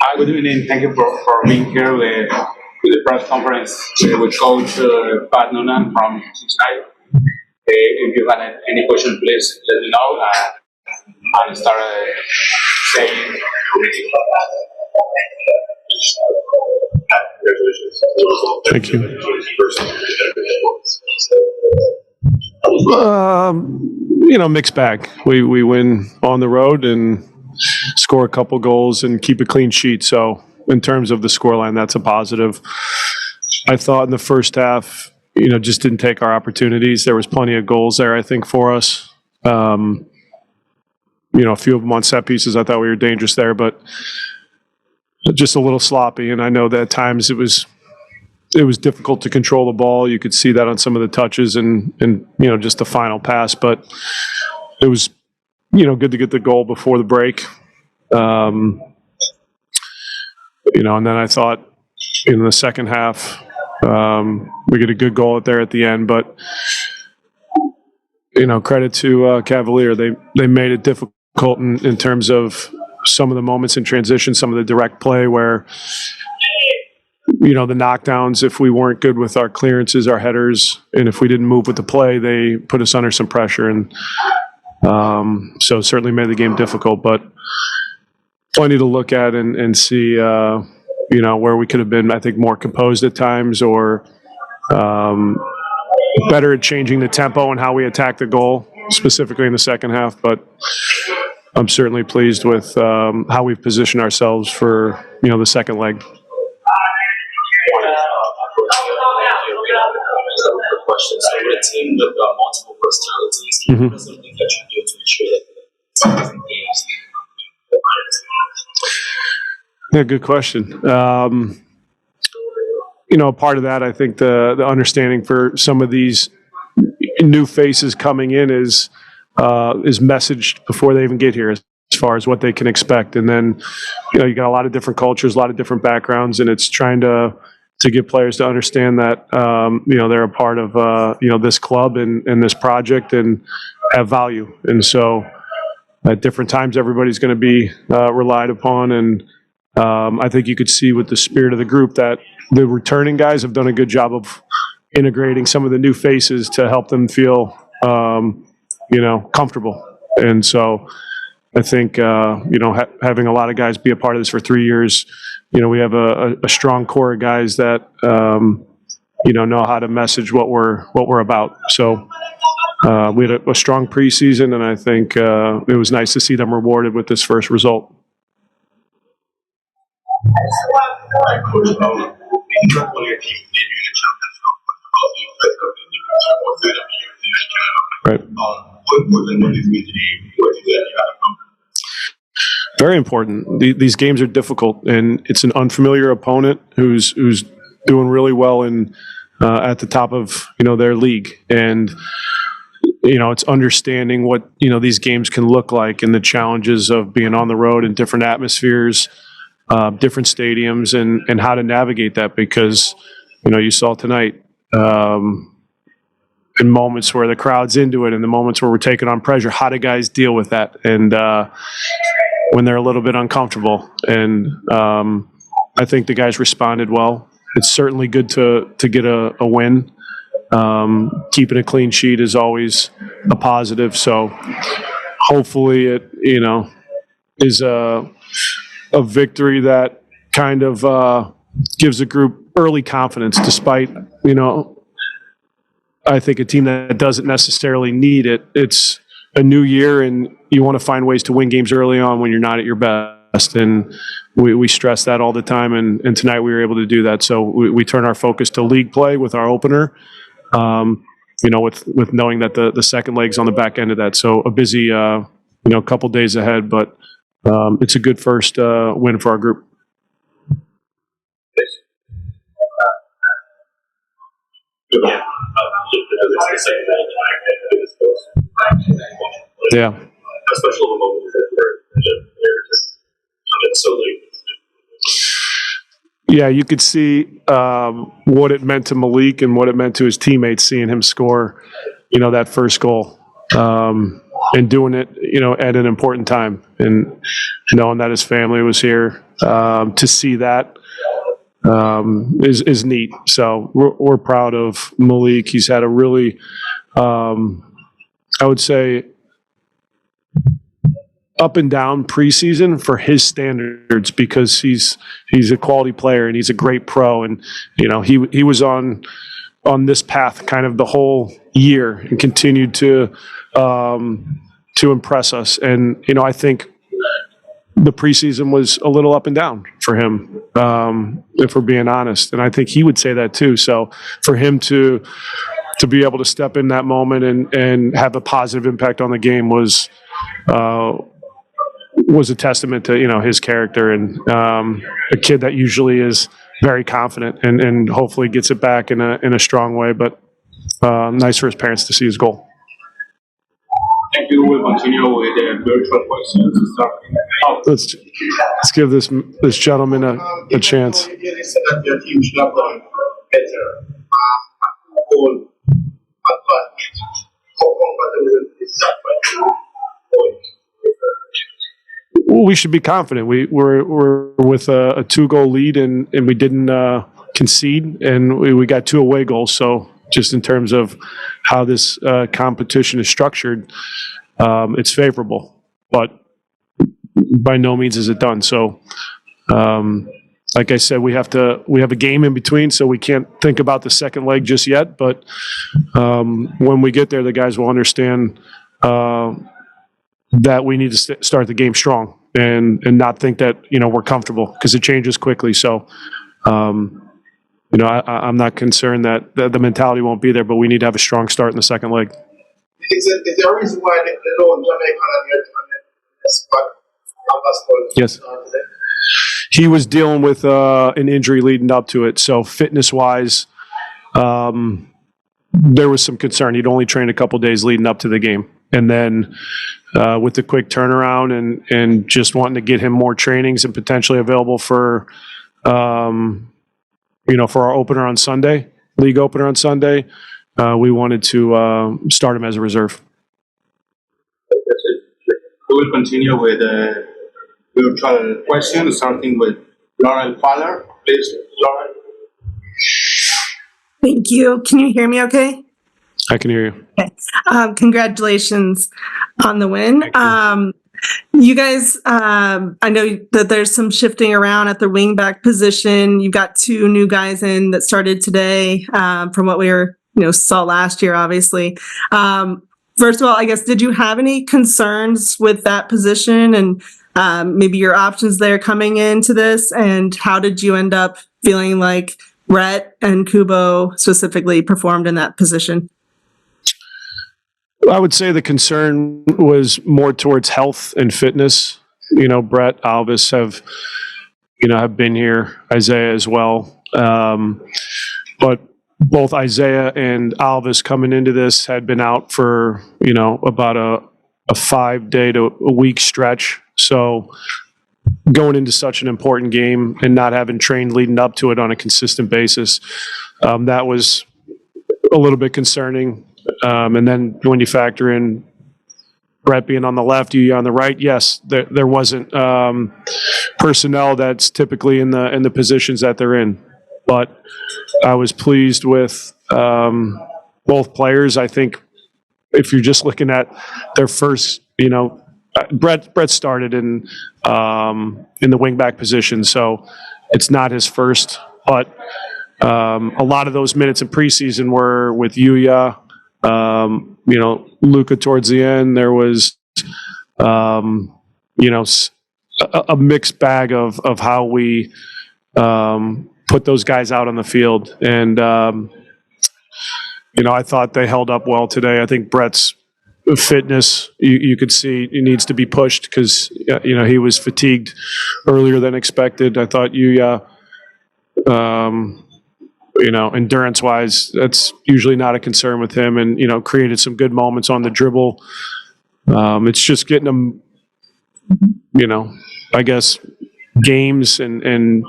Hi, good evening. Thank you for being here with the press conference with Coach Noonan from Cincinnati. If you have any question, please let me know. I'll start saying. Thank you. Mixed bag. We win on the road and score a couple goals and keep a clean sheet. So in terms of the scoreline, that's a positive. I thought in the first half, just didn't take our opportunities. There was plenty of goals there, I think, for us. A few of them on set pieces. I thought we were dangerous there, but just a little sloppy. And I know that at times it was difficult to control the ball. You could see that on some of the touches and just the final pass. But it was, good to get the goal before the break. And then I thought in the second half, we get a good goal there at the end. But, credit to Cavalier. They made it difficult in terms of some of the moments in transition, some of the direct play where, the knockdowns, if we weren't good with our clearances, our headers, and if we didn't move with the play, they put us under some pressure. And so it certainly made the game difficult, but plenty to look at and see, where we could have been, I think, more composed at times or better at changing the tempo and how we attack the goal, specifically in the second half. But I'm certainly pleased with how we've positioned ourselves for, the second leg. Questions. So we're a team with multiple personalities. Mm-hmm. What are something that you do to ensure that yeah, good question. Part of that, I think the understanding for some of these new faces coming in is messaged before they even get here as far as what they can expect. And then, you got a lot of different cultures, a lot of different backgrounds, and it's trying to get players to understand that, they're a part of, this club and this project and have value. And so at different times, everybody's going to be relied upon. And I think you could see with the spirit of the group that the returning guys have done a good job of integrating some of the new faces to help them feel, comfortable. And so I think, having a lot of guys be a part of this for 3 years, we have a strong core of guys that, know how to message what we're about. So we had a strong preseason, and I think it was nice to see them rewarded with this first result. Right. Very important. These games are difficult, and it's an unfamiliar opponent who's doing really well in at the top of their league, and it's understanding what these games can look like and the challenges of being on the road in different atmospheres, different stadiums, and how to navigate that because you saw tonight. In moments where the crowd's into it and the moments where we're taking on pressure, how do guys deal with that? And when they're a little bit uncomfortable. And I think the guys responded well. It's certainly good to get a win. Keeping a clean sheet is always a positive. So hopefully it, is a victory that kind of gives the group early confidence despite, I think a team that doesn't necessarily need it. It's a new year, and you want to find ways to win games early on when you're not at your best. And we stress that all the time, and tonight we were able to do that. So we turn our focus to league play with our opener, with knowing that the second leg's on the back end of that. So a busy, couple days ahead, but it's a good first win for our group. Yeah. Yeah, you could see what it meant to Malik and what it meant to his teammates seeing him score, that first goal. and doing it, at an important time, and knowing that his family was here to see that is neat. So we're proud of Malik. He's had a really, I would say, up and down preseason for his standards, because he's a quality player and he's a great pro, and he was on this path kind of the whole year and continued to impress us. And I think the preseason was a little up and down for him, if we're being honest, and I think he would say that too. So for him to be able to step in that moment and have a positive impact on the game was a testament to his character, and a kid that usually is very confident and hopefully gets it back in a strong way. But nice for his parents to see his goal. Thank you. We'll continue with the virtual questions. Let's give this gentleman a chance. You said that your team should have done better. Goal, but how comfortable is that? Well, we should be confident. We're with a 2-goal lead, and we didn't concede, and we got 2 away goals. So just in terms of how this competition is structured, it's favorable, but by no means is it done. So, like I said, we have a game in between, so we can't think about the second leg just yet. But when we get there, the guys will understand that we need to start the game strong and not think that we're comfortable, because it changes quickly. So I'm not concerned that the mentality won't be there, but we need to have a strong start in the second leg. Is there a reason why the lone Jamaican and squad Yes. He was dealing with an injury leading up to it, so fitness-wise, there was some concern. He'd only trained a couple days leading up to the game. And then with the quick turnaround and just wanting to get him more trainings and potentially available for, for our opener on Sunday, league opener on Sunday, we wanted to start him as a reserve. We will continue with the virtual question, starting with Lauren Fowler. Please, Lauren. Thank you. Can you hear me okay? I can hear you. Okay. Congratulations on the win. You guys, I know that there's some shifting around at the wingback position. You've got 2 new guys in that started today, from what we saw last year, obviously. First of all, I guess, did you have any concerns with that position and maybe your options there coming into this? And how did you end up feeling like Brett and Kubo specifically performed in that position? I would say the concern was more towards health and fitness. Brett, Alvis have been here, Isaiah as well. But both Isaiah and Alvis coming into this had been out for, about a 5-day to a week stretch. So going into such an important game and not having trained leading up to it on a consistent basis, that was a little bit concerning. And then when you factor in Brett being on the left, you on the right, yes, there wasn't personnel that's typically in the positions that they're in. But I was pleased with both players. I think if you're just looking at their first, Brett started in the wingback position, so it's not his first. But a lot of those minutes in preseason were with Yuya. Luka towards the end. There was, a mixed bag of how we put those guys out on the field. And, I thought they held up well today. I think Brett's fitness, you could see he needs to be pushed because, he was fatigued earlier than expected. I thought Yuya, endurance-wise, that's usually not a concern with him, and created some good moments on the dribble. It's just getting them, I guess, games and an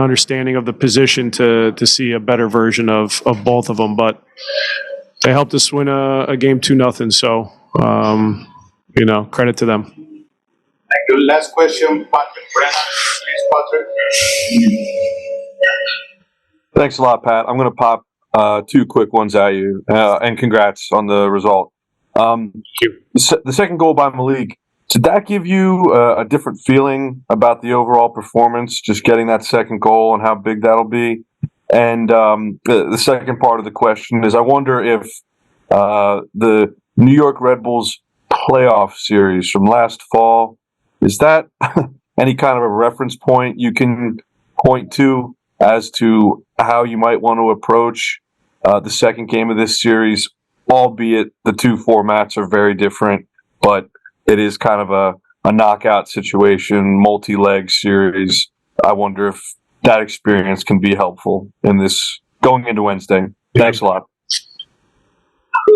understanding of the position to see a better version of both of them. But they helped us win a game 2-0. So credit to them. Thank you. Last question, Patrick Brennan. Please, Patrick. Thanks a lot, Pat. I'm going to pop two quick ones at you, and congrats on the result. The second goal by Malik, did that give you a different feeling about the overall performance, just getting that second goal and how big that'll be? And the second part of the question is, I wonder if the New York Red Bulls playoff series from last fall, is that any kind of a reference point you can point to as to how you might want to approach the second game of this series, albeit the two formats are very different, but it is kind of a knockout situation, multi-leg series. I wonder if that experience can be helpful in this going into Wednesday. Thanks a lot.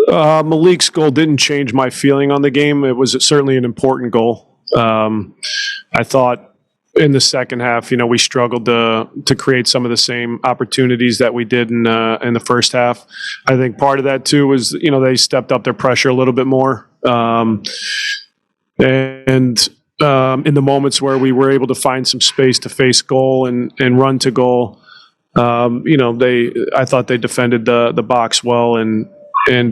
Malik's goal didn't change my feeling on the game. It was certainly an important goal. I thought in the second half, we struggled to create some of the same opportunities that we did in the first half. I think part of that too was, they stepped up their pressure a little bit more. And in the moments where we were able to find some space to face goal and run to goal, I thought they defended the box well and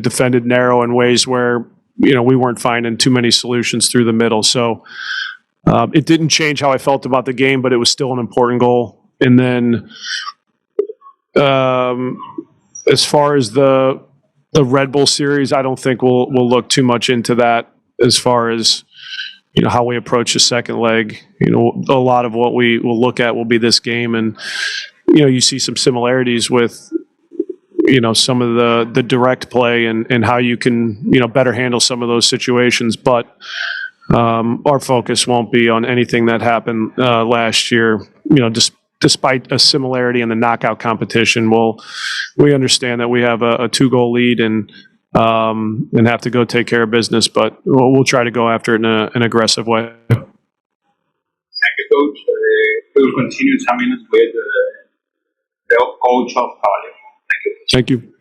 defended narrow in ways where, we weren't finding too many solutions through the middle. So it didn't change how I felt about the game, but it was still an important goal. And then as far as the Red Bull series, I don't think we'll look too much into that as far as how we approach the second leg. A lot of what we will look at will be this game, and you see some similarities with some of the direct play and how you can better handle some of those situations. But our focus won't be on anything that happened last year. Despite a similarity in the knockout competition, we understand that we have a 2-goal lead and have to go take care of business, but we'll try to go after it in an aggressive way. Thank you, Coach. We will continue 10 minutes with the coach of Cavalier. Thank you. Thank you.